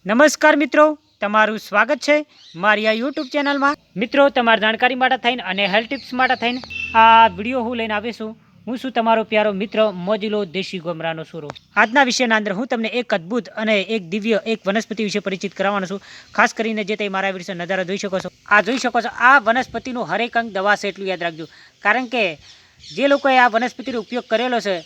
નમસ્કાર મિત્રો, તમારું સ્વાગત છે મારી આ યુટ્યુબ ચેનલમાં। મિત્રો, તમારી જાણકારી માટે થઈને અને હેલ્થ ટિપ્સ માટે થઈને આ વિડીયો હું લઈને આવીશું। હું છું તમારો પ્યારો મિત્ર મોજીલો દેશી ગોમરાનો સુરો। આજના વિષયના અંદર હું તમને એક અદ્ભુત અને એક દિવ્ય એક વનસ્પતિ વિશે પરિચિત કરાવવાનો છું। ખાસ કરીને જે તે મારા વિશે નજારા જોઈ શકો છો, આ વનસ્પતિનું હરેક અંગ દવા છે એટલું યાદ રાખજો। કારણ કે જે લોકોએ આ વનસ્પતિનો ઉપયોગ કરેલો છે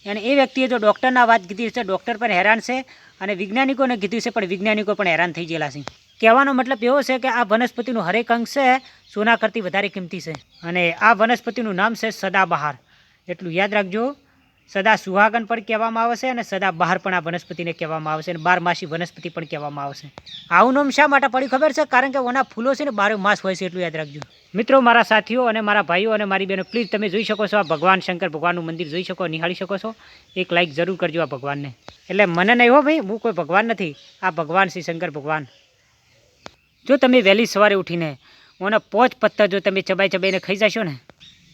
અને એ વ્યક્તિએ જો ડૉક્ટરના વાત કીધી છે, ડૉક્ટર પણ હેરાન છે અને વૈજ્ઞાનિકોને કીધું છે પણ વૈજ્ઞાનિકો પણ હેરાન થઈ ગયેલા છે। કહેવાનો મતલબ એવો છે કે આ વનસ્પતિનું હરેક અંગ છે સોના કરતી વધારે કિંમતી છે અને આ વનસ્પતિનું નામ છે સદાબહાર। એટલું યાદ રાખજો, સદા સુહાગન પણ કહેવામાં આવે છે અને સદાબહાર પણ આ વનસ્પતિને કહેવામાં આવે છે અને બારમાસી વનસ્પતિ પણ કહેવામાં આવે છે। આવું નામ શા માટે પડ્યું ખબર છે? કારણ કે ઓના ફૂલો છે ને 12 માસ હોય છે એટલું યાદ રાખજો। મિત્રો, મારા સાથીઓ અને મારા ભાઈઓ અને મારી બહેનો, પ્લીઝ તમે જોઈ શકો છો આ ભગવાન શંકર ભગવાનનું મંદિર જોઈ શકો, નિહાળી શકો છો। એક લાઈક જરૂર કરજો આ ભગવાનને। એટલે મને નહીં હો ભાઈ, હું કોઈ ભગવાન નથી, આ ભગવાન શ્રી શંકર ભગવાન। જો તમે વહેલી સવારે ઉઠીને ઓના 5 પત્તા જો તમે ચબાઈ ચબાઈને ખાઈ જશો ને,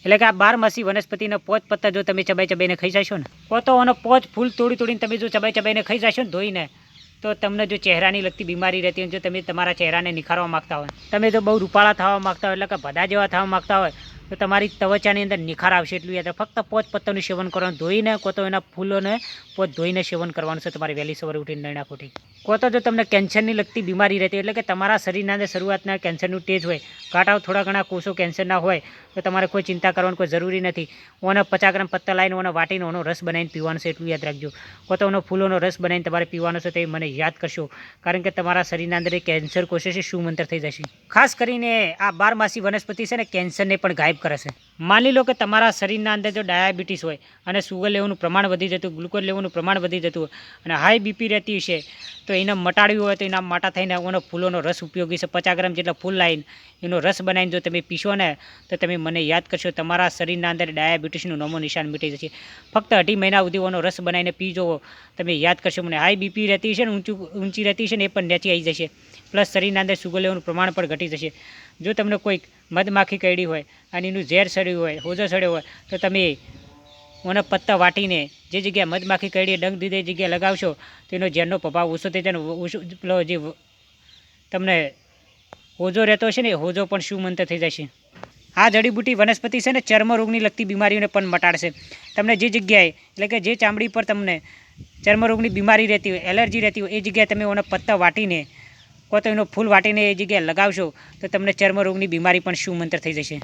એટલે કે આ 12 વનસ્પતિના 5 પત્તા જો તમે ચબાઈ ચબાઈને ખાઈ જશો ને, તો ઓનો 5 ફૂલ તોડીને તમે જો ચબાઈ ચબાઈને ખાઈ જશો ને ધોઈને, તો તમને જો ચહેરાની લગતી બીમારી રહેતી હોય, જો તમે તમારા ચહેરાને નિખારવા માગતા હોય, તમે જો બહુ રૂપાળા થવા માગતા હોય, એટલે કે ભદા જેવા થવા માગતા હોય, તો તમારી ત્વચાની અંદર નિખાર આવશે એટલું યાદ। ફક્ત 5 પત્તાનું સેવન કરવાનું, ધોઈને કો તો એના ફૂલોને ધોઈને સેવન કરવાનું છે તમારે વહેલી સવારે ઉઠીને નૈણા કોઠી। કો તો જો તમને કેન્સરની લગતી બીમારી રહેતી, એટલે કે તમારા શરીરના અંદર શરૂઆતના કેન્સરનું ટેજ હોય, કાંટાઓ થોડા ઘણા કોષો કેન્સરના હોય, તો તમારે કોઈ ચિંતા કરવાની કોઈ જરૂરી નથી। ઓને 50 ગ્રામ પત્તા લાવીને ઓને વાટીને ઓનો રસ બનાવીને પીવાનો છે એટલું યાદ રાખજો। કો તો ઓનો ફૂલોનો રસ બનાવીને તમારે પીવાનો છે, તે મને યાદ કરશો, કારણ કે તમારા શરીરના અંદર એ કેન્સર કોષો છે શું મંતર થઈ જશે। ખાસ કરીને આ 12 વનસ્પતિ છે ને કેન્સરને પણ ગાયબ કરે છે। માની લો કે તમારા શરીરના અંદર જો ડાયાબિટીસ હોય અને સુગર લેવાનું પ્રમાણ વધી જતું, ગ્લુકોઝ લેવાનું પ્રમાણ વધી જતું હોય અને હાઈ બીપી રહેતી છે, તો એને મટાડ્યું હોય તો એના માટે થઈને ઓનો ફૂલોનો રસ ઉપયોગી છે। 50 ગ્રામ જેટલા ફૂલ લાવીને એનો રસ બનાવીને જો તમે પીશો ને, તો તમે મને યાદ કરશો, તમારા શરીરના અંદર ડાયાબિટીસનું નામો નિશાન મીટી જશે। ફક્ત 2.5 મહિના સુધી ઓનો રસ બનાવીને પીજો, તમે યાદ કરશો મને। હાઈ બીપી રહેતી છે ને, ઊંચી રહેતી છે ને, એ પણ નીચે આવી જશે, પ્લસ શરીરના અંદર સુગર લેવાનું પ્રમાણ પણ ઘટી જશે। જો તમને કોઈક મધમાખી કરડી હોય અને એનું ઝેર સડ્યું હોય, હોજો સડ્યો હોય, તો તમે ઓના પત્તા વાટીને જે જગ્યાએ મધમાખી કરડી ડંખ દીધે એ જગ્યાએ લગાવશો તો એનો ઝેરનો પ્રભાવ ઓછો થઈ જાય ને પેલો જે તમને હોજો રહેતો હશે ને એ હોજો પણ શુમંતર થઈ જશે। આ જડીબુટી વનસ્પતિ છે ને ચર્મરોગની લગતી બીમારીઓને પણ મટાડશે। તમને જે જગ્યાએ, એટલે કે જે ચામડી પર તમને ચર્મરોગની બીમારી રહેતી હોય, એલર્જી રહેતી હોય, એ જગ્યાએ તમે ઓના પત્તા વાટીને કો તો એનો ફૂલ વાટીને એ જગ્યાએ લગાવશો તો તમને ચર્મરોગની બીમારી પણ શુમંતર થઈ જશે।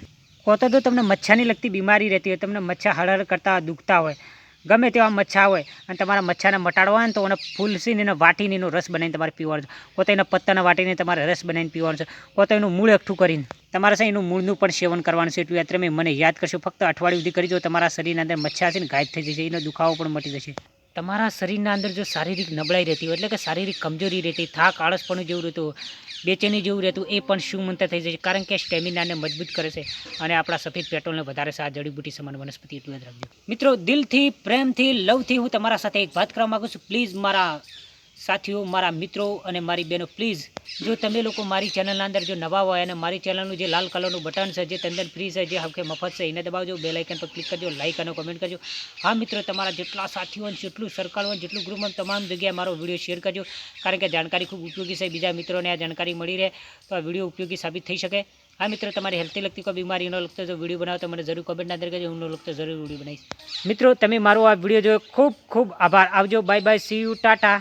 કો તો જો તમને મચ્છાની લગતી બીમારી રહેતી હોય, તમને મચ્છા હળહળ કરતા દુખતા હોય, ગમે તેવા મચ્છા હોય અને તમારા મચ્છાને મટાડવા હોય ને, તો એને ફૂલસીને એને વાટીને એનો રસ બનાવીને તમારે પીવાનો છે। કો તો એના પત્તાને વાટીને તમારે રસ બનાવીને પીવાનો છે। કો તો એનું મૂળ એકઠું કરીને તમારે છે એનું મૂળનું પણ સેવન કરવાનું છે એટલું યાદ તમે મને યાદ કરશો। ફક્ત અઠવાડિયું સુધી કરી જો, તમારા શરીરના અંદર મચ્છા છે ને ગાયબ થઈ જશે, એનો દુખાવો પણ મટી જશે। તમારા શરીરના અંદર જો શારીરિક નબળાઈ રહેતી હોય, એટલે કે શારીરિક કમજોરી રહેતી, થાક આળસપણું જેવું રહેતું, બેચેની જેવું રહેતું, એ પણ શુમંતર થઈ જશે। કારણ કે સ્ટેમિનાને મજબૂત કરે છે અને આપણા સફેદ પેટ્રોલને વધારે છે આ જડીબુટી સમાન વનસ્પતિ એટલું યાદ રાખજો। મિત્રો, દિલથી, પ્રેમથી, લવથી હું તમારા સાથે એક વાત કરવા માગું છું। પ્લીઝ મારા સાથીઓ, મારા મિત્રો અને મારી બહેનો, પ્લીઝ જો તમે લોકો મારી ચેનલના અંદર જો નવા હોય અને મારી ચેનલનું જે લાલ કલરનું બટન છે, જે તદ્દન ફ્રી છે, જે હકે મફત છે, એને દબાવજો, બેલ આઇકન પર ક્લિક કરજો, લાઇક અને કોમેન્ટ કરજો। હા મિત્રો, તમારા જેટલા સાથીઓ હોય, જેટલું સર્કલ હોય, જેટલું ગ્રુપ હોય, તમામ જગ્યાએ મારો વિડીયો શેર કરજો, કારણ કે જાણકારી ખૂબ ઉપયોગી છે। બીજા મિત્રોને આ જાણકારી મળી રહે તો આ વિડીયો ઉપયોગી સાબિત થઈ શકે। હા મિત્રો, તમારી હેલ્થથી લગતી કોઈ બીમારી ન લગતો જો વિડીયો બનાવો તો મને જરૂર કોમેન્ટના અંદર કરજો, હું ન લગતો જરૂર વિડીયો બનાવીશ। મિત્રો, તમે મારો આ વિડીયો જોયો ખૂબ ખૂબ આભાર। આવજો, bye bye, C you, Tata.